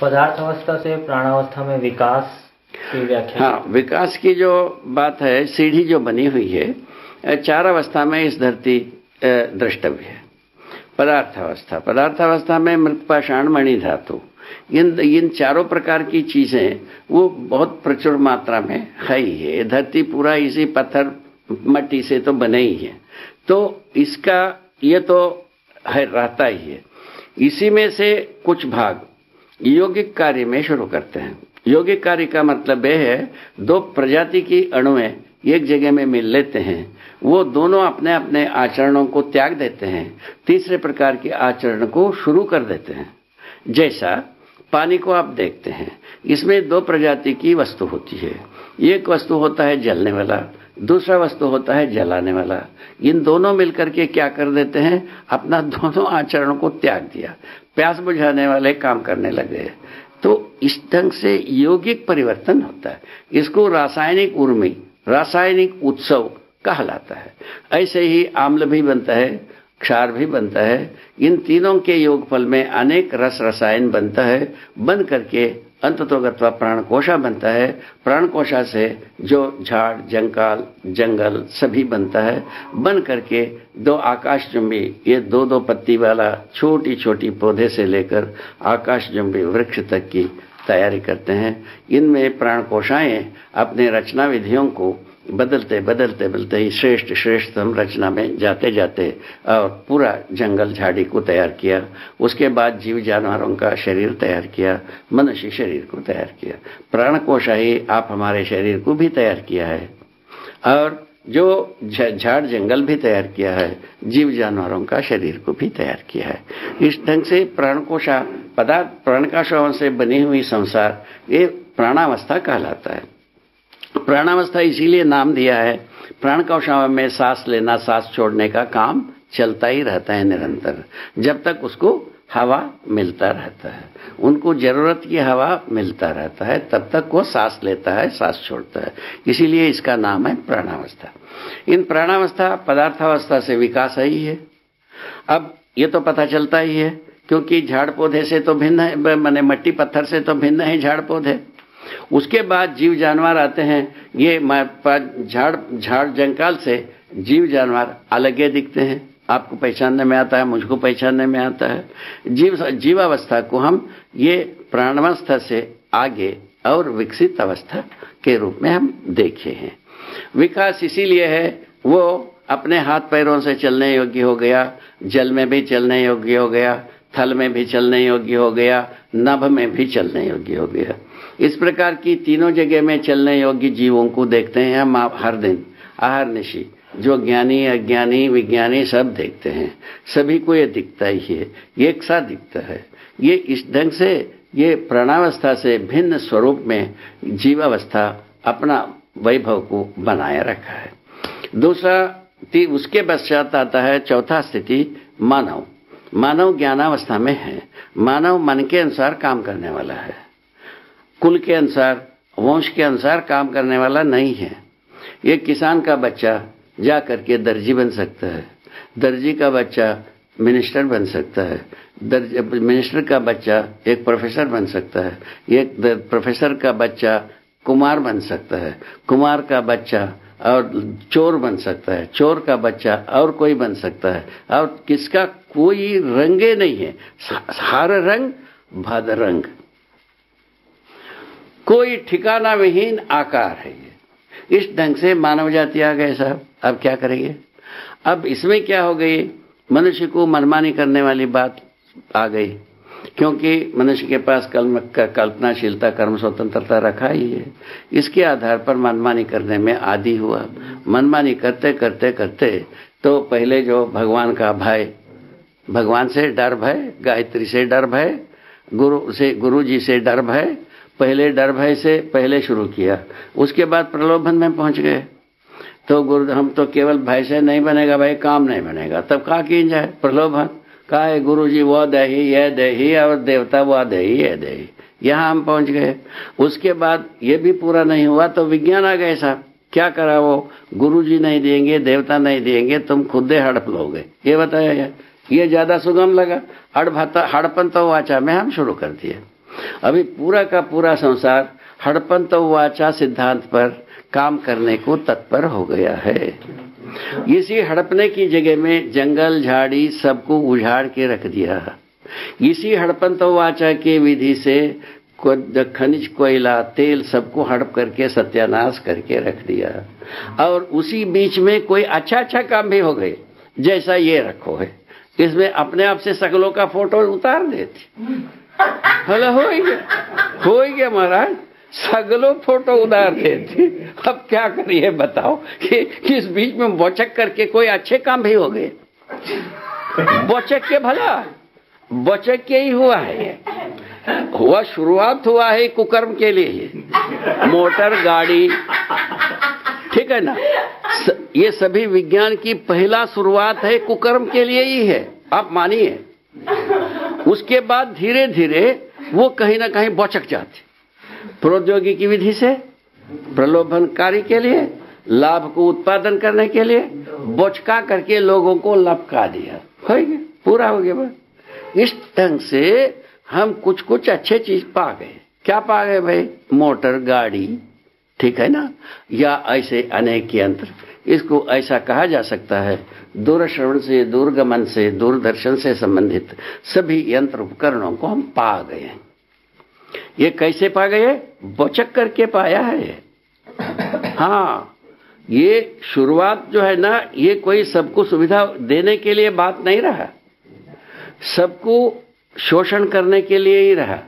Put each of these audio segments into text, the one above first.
पदार्थ अवस्था से प्राणावस्था में विकास की व्याख्या। हाँ, विकास की जो बात है, सीढ़ी जो बनी हुई है 4 अवस्था में इस धरती द्रष्टव्य है। पदार्थावस्था में मृत पाषाण मणि धातु, इन चारों प्रकार की चीजें वो बहुत प्रचुर मात्रा में है ही है। धरती पूरा इसी पत्थर मट्टी से तो बने ही है, तो इसका ये तो है, रहता ही है। इसी में से कुछ भाग यौगिक कार्य में शुरू करते हैं। यौगिक कार्य का मतलब यह है, 2 प्रजाति की अणुएं एक जगह में मिल लेते हैं, वो दोनों अपने अपने आचरणों को त्याग देते हैं, तीसरे प्रकार के आचरण को शुरू कर देते हैं। जैसा पानी को आप देखते हैं, इसमें 2 प्रजाति की वस्तु होती है। एक वस्तु होता है जलने वाला, दूसरा वस्तु होता है जलाने वाला। इन दोनों मिलकर के क्या कर देते हैं, अपना दोनों आचरणों को त्याग दिया, प्यास बुझाने वाले काम करने लगे। तो इस ढंग से यौगिक परिवर्तन होता है। इसको रासायनिक उर्मी, रासायनिक उत्सव कहलाता है। ऐसे ही आम्ल भी बनता है, क्षार भी बनता है। इन तीनों के योगफल में अनेक रस रसायन बनता है, बन करके अंततोगत्वा प्राणकोशा बनता है। प्राणकोशा से जो झाड़ जंकाल जंगल सभी बनता है, बन करके 2 आकाशचुंबी, ये 2-2 पत्ती वाला छोटी छोटी पौधे से लेकर आकाशचुंबी वृक्ष तक की तैयारी करते हैं। इनमें प्राणकोशाएं अपने रचना विधियों को बदलते ही श्रेष्ठतम रचना में जाते जाते और पूरा जंगल झाड़ी को तैयार किया। उसके बाद जीव जानवरों का शरीर तैयार किया, मनुष्य शरीर को तैयार किया। प्राणकोश ही आप हमारे शरीर को भी तैयार किया है, और जो झाड़ जंगल भी तैयार किया है, जीव जानवरों का शरीर को भी तैयार किया है। इस ढंग से प्राणकोशा पदार्थ, प्राणकोशों से बनी हुई संसार, ये प्राणावस्था कहलाता है। प्राणावस्था इसीलिए नाम दिया है, प्राणकोशों में सांस लेना सांस छोड़ने का काम चलता ही रहता है निरंतर, जब तक उसको हवा मिलता रहता है, उनको जरूरत की हवा मिलता रहता है, तब तक वो सांस लेता है सांस छोड़ता है। इसीलिए इसका नाम है प्राणावस्था। इन प्राणावस्था पदार्थावस्था से विकास ही है। अब ये तो पता चलता ही है, क्योंकि झाड़ पौधे से तो भिन्न है, माने मट्टी पत्थर से तो भिन्न है झाड़ पौधे। उसके बाद जीव जानवर आते हैं। ये झाड़ जंकाल से जीव जानवर अलग दिखते हैं, आपको पहचानने में आता है, मुझको पहचानने में आता है। जीवावस्था को हम ये प्राणावस्था से आगे और विकसित अवस्था के रूप में हम देखे हैं। विकास इसीलिए है, वो अपने हाथ पैरों से चलने योग्य हो गया, जल में भी चलने योग्य हो गया, थल में भी चलने योग्य हो गया, नभ में भी चलने योग्य हो गया। इस प्रकार की तीनों जगह में चलने योग्य जीवों को देखते हैं हम हर दिन, आहर निशी। जो ज्ञानी अज्ञानी विज्ञानी सब देखते हैं, सभी को ये दिखता ही है, एक साथ दिखता है। ये इस ढंग से ये प्राणावस्था से भिन्न स्वरूप में जीवावस्था अपना वैभव को बनाए रखा है। दूसरा उसके पश्चात आता है चौथा स्थिति मानव। मानव ज्ञानावस्था में है। मानव मन के अनुसार काम करने वाला है, कुल के अनुसार वंश के अनुसार काम करने वाला नहीं है। ये किसान का बच्चा जा करके दर्जी बन सकता है, दर्जी का बच्चा मिनिस्टर बन सकता है, मिनिस्टर का बच्चा एक प्रोफेसर बन सकता है, एक प्रोफेसर का बच्चा कुमार बन सकता है, कुमार का बच्चा और चोर बन सकता है, चोर का बच्चा और कोई बन सकता है, और किसका कोई रंगे नहीं है, हर रंग भद रंग, कोई ठिकाना विहीन आकार है। ये इस ढंग से मानव जाति आ गए साहब। अब क्या करेंगे? अब इसमें क्या हो गई, मनुष्य को मनमानी करने वाली बात आ गई, क्योंकि मनुष्य के पास कल्पनाशीलता कर्म स्वतंत्रता रखा ही है। इसके आधार पर मनमानी करने में आदी हुआ। मनमानी करते करते करते तो पहले जो भगवान का भय, भगवान से डर भय, गायत्री से डर भय, गुरु जी से डर भय, पहले डर भय से पहले शुरू किया, उसके बाद प्रलोभन में पहुंच गए। तो गुरु हम तो केवल भय से नहीं बनेगा भाई, काम नहीं बनेगा, तब कहा की जाए प्रलोभन। कहा है गुरु जी वो दही यह दही और देवता वो दही यह दही, यहाँ हम पहुंच गए। उसके बाद ये भी पूरा नहीं हुआ तो विज्ञान आ गए साहब। क्या करा वो, गुरु जी नहीं देंगे, देवता नहीं देंगे, तुम खुद हड़प लोगे, ये बताया। ये ज्यादा सुगम लगा। हड़पन तो वाचा में हम शुरू कर दिए। अभी पूरा का पूरा संसार हड़पंत वाचा सिद्धांत पर काम करने को तत्पर हो गया है। इसी हड़पने की जगह में जंगल झाड़ी सबको उजाड़ के रख दिया। इसी हड़पंत वाचा के विधि से खनिज कोयला तेल सबको हड़प करके सत्यानाश करके रख दिया। और उसी बीच में कोई अच्छा अच्छा काम भी हो गए, जैसा ये रखो है, इसमें अपने आप से सगलों का फोटो उतार देती। हेलो हो गया महाराज, सगलों फोटो उतार देती। अब क्या करिए बताओ कि इस बीच में बोचक करके कोई अच्छे काम भी हो गए। बोचक के भला बोचक के ही हुआ है, हुआ शुरुआत हुआ है कुकर्म के लिए, मोटर गाड़ी, ठीक है ना। ये सभी विज्ञान की पहला शुरुआत है कुकर्म के लिए ही है, आप मानिए। उसके बाद धीरे धीरे वो कहीं ना कहीं बोचक जाती, प्रौद्योगिकी विधि से प्रलोभनकारी के लिए, लाभ को उत्पादन करने के लिए बोचका करके लोगों को लपका दिया। हो गया, पूरा हो गया बस। इस ढंग से हम कुछ कुछ अच्छे चीज पा गए। क्या पा गए भाई? मोटर गाड़ी, ठीक है ना, या ऐसे अनेक यंत्र। इसको ऐसा कहा जा सकता है, दूरश्रवण से, दूरगमन से, दूरदर्शन से संबंधित सभी यंत्र उपकरणों को हम पा गए। ये कैसे पा गए? बोचक करके पाया है। हाँ, ये शुरुआत जो है ना, ये कोई सबको सुविधा देने के लिए बात नहीं रहा, सबको शोषण करने के लिए ही रहा।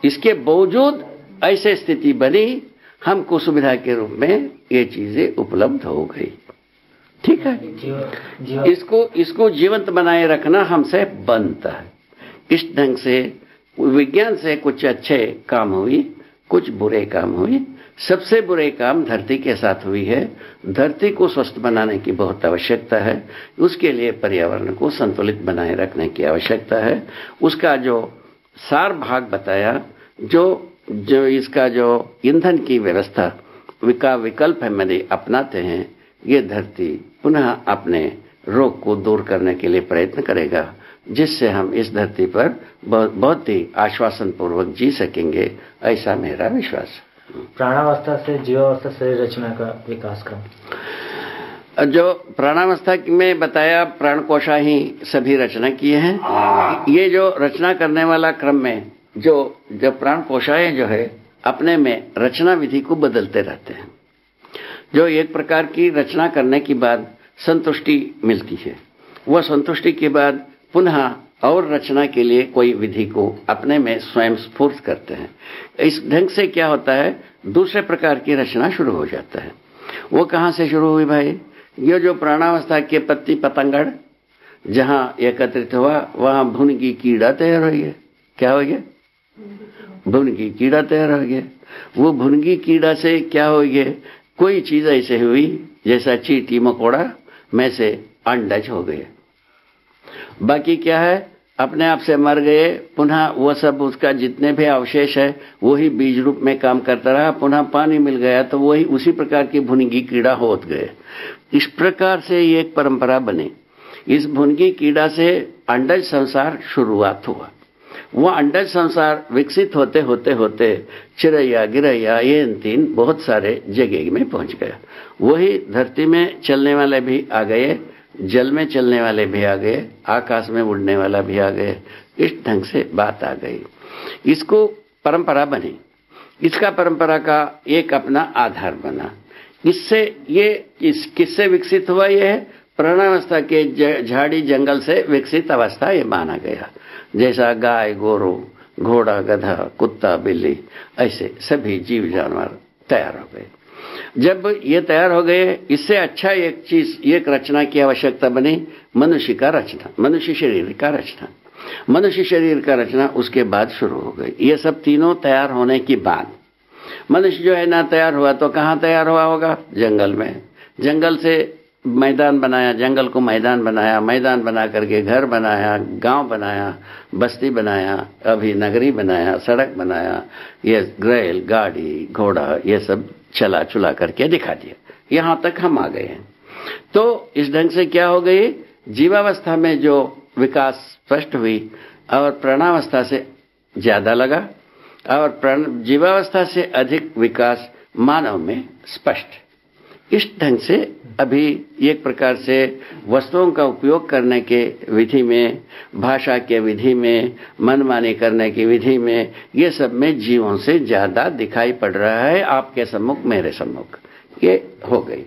इसके बावजूद ऐसे स्थिति बनी, हमको सुविधा के रूप में ये चीजें उपलब्ध हो गई। ठीक है, इसको जीवंत बनाए रखना हमसे बनता है। इस ढंग से विज्ञान से कुछ अच्छे काम हुई, कुछ बुरे काम हुई। सबसे बुरे काम धरती के साथ हुई है। धरती को स्वस्थ बनाने की बहुत आवश्यकता है। उसके लिए पर्यावरण को संतुलित बनाए रखने की आवश्यकता है। उसका जो सार भाग बताया, जो इसका जो ईंधन की व्यवस्था का विकल्प है मैंने अपनाते हैं, ये धरती पुनः अपने रोग को दूर करने के लिए प्रयत्न करेगा, जिससे हम इस धरती पर बहुत ही आश्वासन पूर्वक जी सकेंगे, ऐसा मेरा विश्वास है। प्राणावस्था से जीवावस्था शरीर रचना का विकास क्रम, जो प्राणावस्था में बताया, प्राणकोशा ही सभी रचना किए हैं। ये जो रचना करने वाला क्रम में जो प्राणकोशाएं जो है अपने में रचना विधि को बदलते रहते हैं। जो एक प्रकार की रचना करने के बाद संतुष्टि मिलती है, वह संतुष्टि के बाद पुनः और रचना के लिए कोई विधि को अपने में स्वयं स्फूर्त करते हैं। इस ढंग से क्या होता है, दूसरे प्रकार की रचना शुरू हो जाता है। वो कहाँ से शुरू हुई भाई? ये जो प्राणावस्था के पत्ती पतंगड़ जहाँ एकत्रित हुआ, वहाँ भुनगी कीड़ा तैयार हो गया। क्या हो गया? भुनगी कीड़ा तैयार हो गया। वो भुनगी कीड़ा से क्या हो गया? कोई चीज ऐसे हुई जैसा चींटी मकोड़ा में से अंडज हो गए। बाकी क्या है, अपने आप से मर गए। पुनः वो सब उसका जितने भी अवशेष है वही बीज रूप में काम करता रहा। पुनः पानी मिल गया तो वही उसी प्रकार की भुनगी कीड़ा होत गए। इस प्रकार से ये एक परंपरा बनी। इस भुनगी कीड़ा से अंडज संसार शुरुआत हुआ। वह अंडज संसार विकसित होते होते होते चिड़ैया गिरैया ये तीन बहुत सारे जगह में पहुंच गया। वही धरती में चलने वाले भी आ गए, जल में चलने वाले भी आ गए, आकाश में उड़ने वाला भी आ गए। इस ढंग से बात आ गई। इसको परंपरा बनी। इसका परंपरा का एक अपना आधार बना। इससे ये किससे विकसित हुआ? ये है प्राणावस्था के झाड़ी जंगल से विकसित अवस्था ये माना गया। जैसा गाय गोरू घोड़ा गधा कुत्ता बिल्ली ऐसे सभी जीव जानवर तैयार हो गए। जब ये तैयार हो गए, इससे अच्छा एक चीज, एक रचना की आवश्यकता बनी, मनुष्य का रचना, मनुष्य शरीर का रचना। मनुष्य शरीर का रचना उसके बाद शुरू हो गई। ये सब तीनों तैयार होने के बाद मनुष्य जो है ना तैयार हुआ तो कहाँ तैयार हुआ होगा? जंगल में। जंगल से मैदान बनाया, जंगल को मैदान बनाया, मैदान बना करके घर बनाया, गांव बनाया, बस्ती बनाया, अभी नगरी बनाया, सड़क बनाया, ये बैल गाड़ी घोड़ा ये सब चला चुला करके दिखा दिया। यहाँ तक हम आ गए हैं। तो इस ढंग से क्या हो गई, जीवावस्था में जो विकास स्पष्ट हुई और प्राणावस्था से ज्यादा लगा, और जीवावस्था से अधिक विकास मानव में स्पष्ट। इस ढंग से अभी एक प्रकार से वस्तुओं का उपयोग करने के विधि में, भाषा के विधि में, मनमानी करने की विधि में, ये सब में जीवों से ज्यादा दिखाई पड़ रहा है आपके सम्मुख, मेरे सम्मुख। ये हो गई।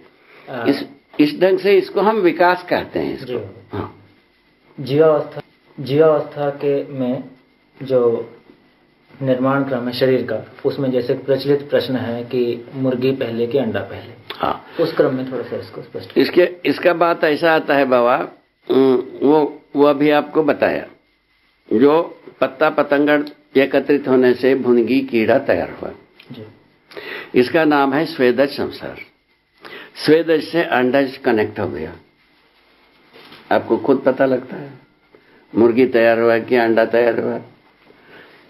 इस ढंग से इसको हम विकास कहते हैं इसको। हाँ। जीवावस्था के में जो निर्माण क्रम है शरीर का, उसमें जैसे प्रचलित प्रश्न है कि मुर्गी पहले कि अंडा पहले। हाँ, उस क्रम में थोड़ा सा इसको स्पष्ट। इसका बात ऐसा आता है बाबा, वो अभी आपको बताया, जो पत्ता पतंगड़ एकत्रित होने से भुनगी कीड़ा तैयार हुआ जी। इसका नाम है स्वेदज संसार। स्वेदज से अंडज कनेक्ट हो गया। आपको खुद पता लगता है मुर्गी तैयार हुआ कि अंडा तैयार हुआ।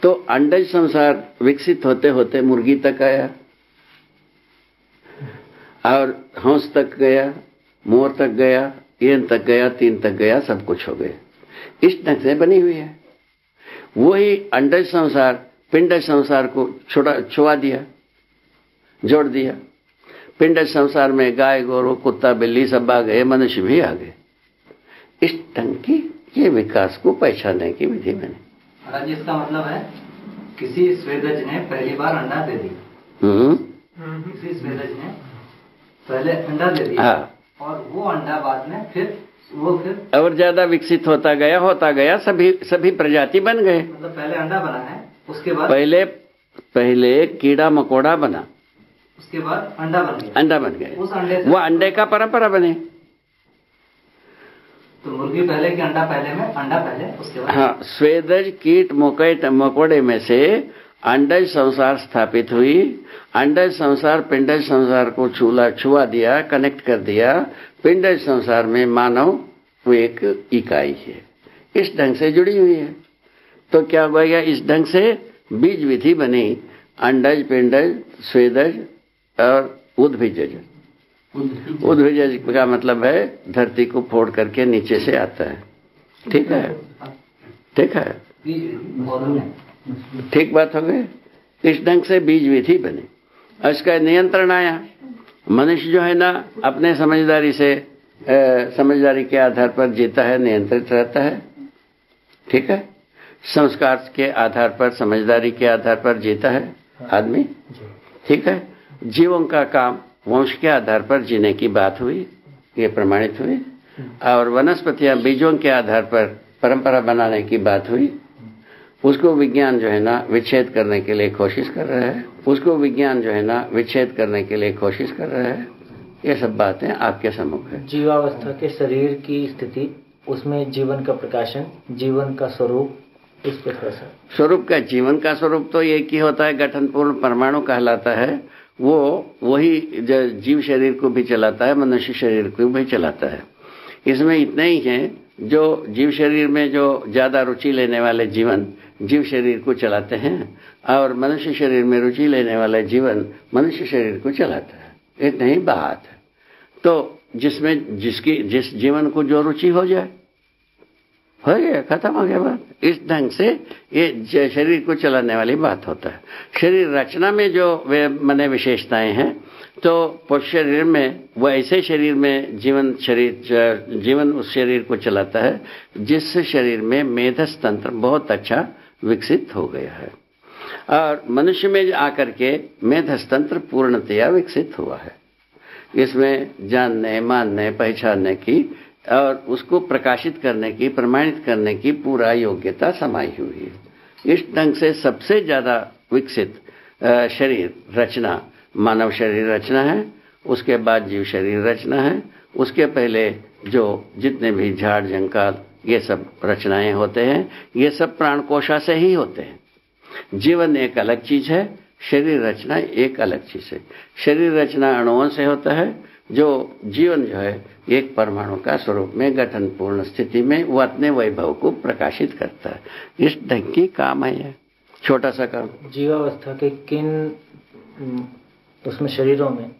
तो अंडज संसार विकसित होते होते मुर्गी तक आया, और हंस तक गया, मोर तक गया, येन तक गया, तीन तक गया, सब कुछ हो गया। इस ढंग से बनी हुई है। वही अंडज संसार पिंडज संसार को छुआ दिया, जोड़ दिया। पिंडज संसार में गाय गोरू कुत्ता बिल्ली सब आ गए, मनुष्य भी आ गए। इस ढंग की ये विकास को पहचानने की विधि मैंने। महाराज, इसका मतलब है किसी स्वेदज ने पहली बार अंडा दे दी। किसी स्वेदज ने पहले अंडा दे दिया। हाँ। और वो अंडा बाद में फिर और ज्यादा विकसित होता गया, सभी प्रजाति बन गए। मतलब पहले अंडा बना है, उसके बाद पहले कीड़ा मकोड़ा बना, उसके बाद अंडा बन गया। उस अंडे वो अंडे का परंपरा बने। तो मुर्गी पहले कि अंडा पहले में, अंडा पहले उसके बाद। हाँ, स्वेदज कीट मकोड़े में से अंडज संसार स्थापित हुई। अंडज संसार पिंडज संसार को छुआ दिया, कनेक्ट कर दिया। पिंडज संसार में मानव वो एक इकाई है, इस ढंग से जुड़ी हुई है। तो क्या हुआ, इस ढंग से बीज विधि बनी। अंडज पिंडज स्वेदज और उद्भिजज। उद्भिजज का मतलब है धरती को फोड़ करके नीचे से आता है। ठीक है, ठीक है, ठीक बात हो गई। इस ढंग से बीज विधि बने, इसका नियंत्रण आया। मनुष्य जो है ना, अपने समझदारी के आधार पर जीता है, नियंत्रित रहता है। ठीक है, संस्कार के आधार पर, समझदारी के आधार पर जीता है आदमी। ठीक है, जीवों का काम वंश के आधार पर जीने की बात हुई, ये प्रमाणित हुई। और वनस्पतियां बीजों के आधार पर परंपरा बनाने की बात हुई। उसको विज्ञान जो है ना विच्छेद करने के लिए कोशिश कर रहा है। ये सब बातें आपके सम्मुख है। जीवावस्था के शरीर की स्थिति, उसमें जीवन का प्रकाशन, जीवन का स्वरूप, इस पर थोड़ा सा। स्वरूप का, जीवन का स्वरूप तो एक ही होता है, गठनपूर्ण परमाणु कहलाता है। वो वही जीव शरीर को भी चलाता है, मनुष्य शरीर को भी चलाता है। इसमें इतना ही है, जो जीव शरीर में जो ज्यादा रुचि लेने वाले जीवन जीव शरीर को चलाते हैं, और मनुष्य शरीर में रुचि लेने वाला जीवन मनुष्य शरीर को चलाता है। इतना ही बात है। तो जिस जीवन को जो रुचि हो जाए, हो गया, खत्म हो गया बात। इस ढंग से ये शरीर को चलाने वाली बात होता है। शरीर रचना में जो माने विशेषताएं हैं, तो पुरुष शरीर में वो ऐसे शरीर में जीवन उस शरीर को चलाता है जिस शरीर में मेधस तंत्र बहुत अच्छा विकसित हो गया है। और मनुष्य में आकर के मेधस तंत्र पूर्णतया विकसित हुआ है। इसमें जानने, मानने, पहचानने की और उसको प्रकाशित करने की, प्रमाणित करने की पूरा योग्यता समाई हुई है। इस ढंग से सबसे ज्यादा विकसित शरीर रचना मानव शरीर रचना है, उसके बाद जीव शरीर रचना है, उसके पहले जो जितने भी झाड़ जंकाल ये सब रचनाएं होते हैं, ये सब प्राणकोशा से ही होते हैं। जीवन एक अलग चीज है, शरीर रचना एक अलग चीज है। शरीर रचना अणुओं से होता है, जो जीवन जो है एक परमाणु का स्वरूप में गठन पूर्ण स्थिति में वो अपने वैभव को प्रकाशित करता है। इस ढंग की काम है ये, छोटा सा काम। जीवावस्था के किन उसमें शरीरों में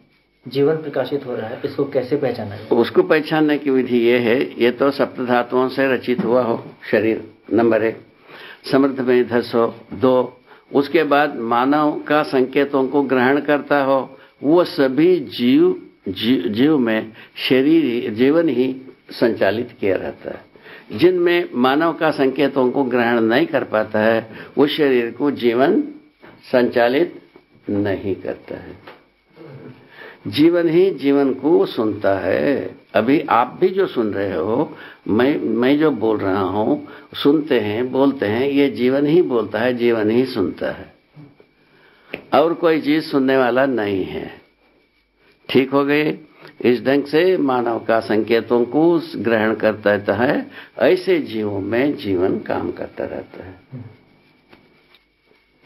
जीवन प्रकाशित हो रहा है, इसको कैसे पहचाना है? उसको पहचानने की विधि ये है, ये तो सप्त धातुओं से रचित हुआ हो शरीर, नंबर 1। समृद्ध मेधस हो, 2 उसके बाद मानव का संकेतों को ग्रहण करता हो, वो सभी जीव में शरीर जीवन ही संचालित किया रहता है। जिनमें मानव का संकेतों को ग्रहण नहीं कर पाता है, वो शरीर को जीवन संचालित नहीं करता है। जीवन ही जीवन को सुनता है। अभी आप भी जो सुन रहे हो, मैं जो बोल रहा हूं, सुनते हैं, बोलते हैं, ये जीवन ही बोलता है, जीवन ही सुनता है, और कोई चीज सुनने वाला नहीं है। ठीक हो गए? इस ढंग से मानव का संकेतों को ग्रहण करता रहता है। ऐसे जीवों में जीवन काम करता रहता है।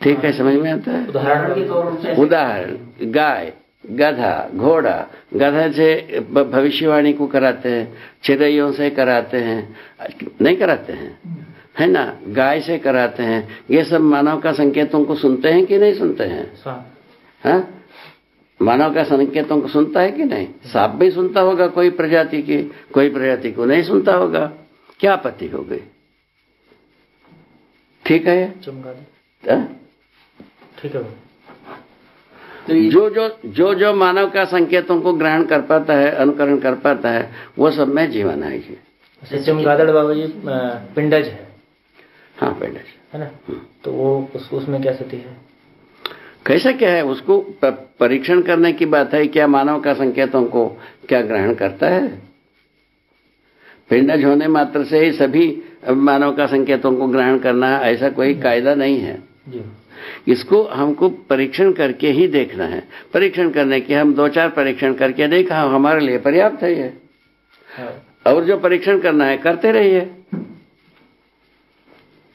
ठीक है, समझ में आता है? उदाहरण के तौर पर उदाहरण, गाय, गधा, घोड़ा, गधा से भविष्यवाणी को कराते हैं, चिड़ैयों से कराते हैं, नहीं कराते हैं, है ना? गाय से कराते हैं। ये सब मानव का संकेतों को सुनते हैं कि नहीं सुनते हैं? हाँ, मानव का संकेतों को सुनता है कि नहीं? सांप भी सुनता होगा कोई प्रजाति की, कोई प्रजाति को नहीं सुनता होगा। क्या आपत्ति हो गई? ठीक है, ठीक है। जो मानव का संकेतों को ग्रहण कर पाता है, अनुकरण कर पाता है, वो सब में जीवन है। चमगादड़ बाबा जी पिंडज है। हाँ, पिंडज है ना? तो वो उसमें क्या स्थिति है? कैसा क्या है? उसको परीक्षण करने की बात है। क्या मानव का संकेतों को क्या ग्रहण करता है? पिंडज होने मात्र से ही सभी मानव का संकेतों को ग्रहण करना, ऐसा कोई कायदा नहीं है जी। इसको हमको परीक्षण करके ही देखना है। परीक्षण करने के हम 2-4 परीक्षण करके देखा, हमारे लिए पर्याप्त है ये। और जो परीक्षण करना है करते रहिए।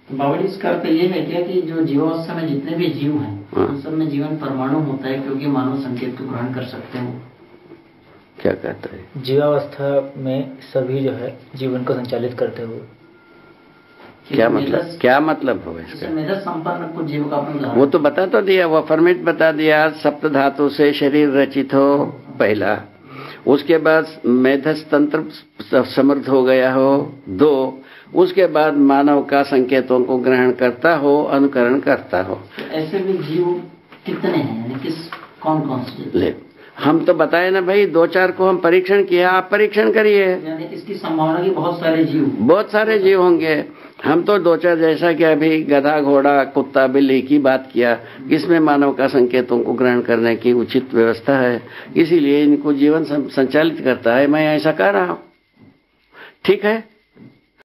बाबा जी, इसका अर्थ ये है क्या कि जो जीवावस्था में जितने भी जीव हैं, उन सब में जीवन परमाणु होता है, क्योंकि मानव संकेत को ग्रहण कर सकते हैं? क्या कहता है? जीवावस्था में सभी जो है जीवन को संचालित करते हुए। क्या मतलब? क्या मतलब हो इसका? मेधा संपन्न कुछ जीव का वो तो बता तो दिया, वो फॉर्मेट बता दिया। सप्त धातु से शरीर रचित हो, पहला। उसके बाद मेधस तंत्र समृद्ध हो गया हो, 2। उसके बाद मानव का संकेतों को ग्रहण करता हो, अनुकरण करता हो। ऐसे भी जीव कितने हैं, यानी कौन कौन से? ले, हम तो बताए ना भाई, 2-4 को हम परीक्षण किया, आप परीक्षण करिए। यानी इसकी संभावना की बहुत सारे जीव होंगे। हम तो 2-4 जैसा कि अभी गधा, घोड़ा, कुत्ता, बिल्ली की बात किया, इसमें मानव का संकेतों को ग्रहण करने की उचित व्यवस्था है, इसीलिए इनको जीवन संचालित करता है। मैं ऐसा कह रहा हूं। ठीक है?